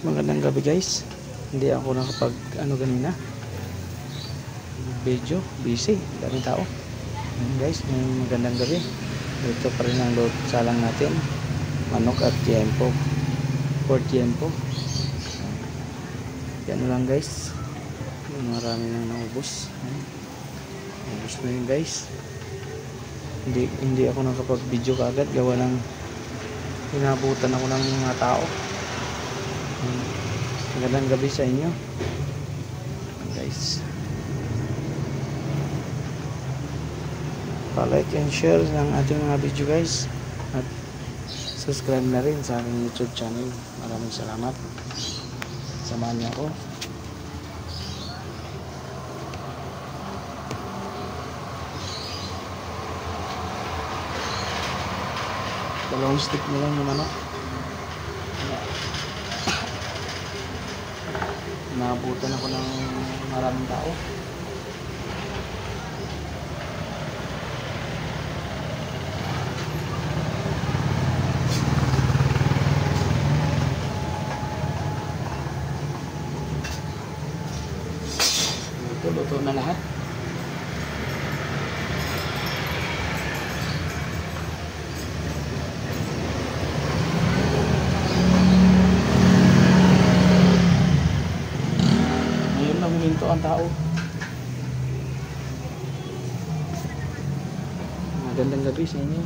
Magandang gabi guys. Hindi ako nakapag kanina video, busy, daming tao. Guys, magandang gabi. Ito pa rin ang load salang natin, manok at tiempo, for tiempo. Yan lang guys, marami nang naubos. Ubos na yun guys. Hindi ako nakapag video kaagad gawa ng hinabutan ako ng mga tao. Magandang gabi sa inyo guys. Pa-like and share ng ating mga video guys, at subscribe na rin sa aking YouTube channel. Maraming salamat, samahan niyo ako. Dalawang stick na lang yung manok. Naabutan ako ng maraming tao. Luto na lahat. Huminto ang tao. Magandang gabi sa inyo.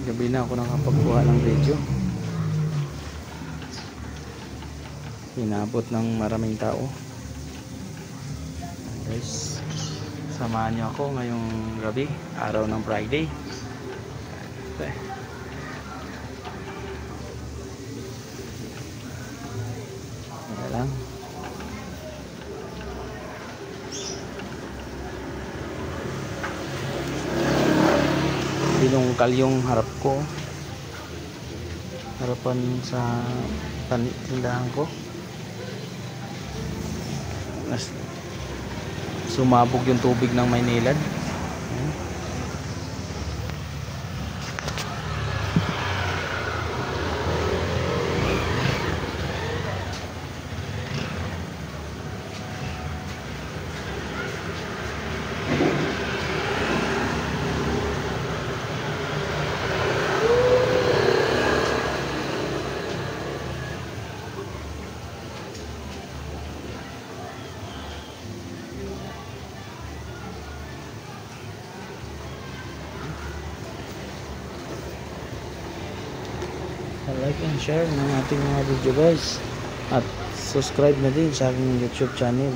Gabi na ako nakapagkuha ng video. Inabot ng maraming tao. Guys, samahan niyo ako ngayong gabi, araw ng Friday. Lang. Binungkal yung harap ko, harapan sa tindahan ko. Sumabog yung tubig ng Maynilad. Like and share ng ating mga video guys, at subscribe na din sa aking YouTube channel.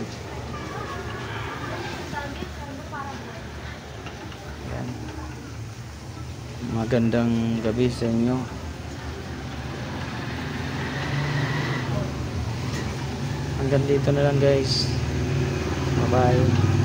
Yan. Magandang gabi sa inyo. Hanggang dito na lang guys. Bye bye.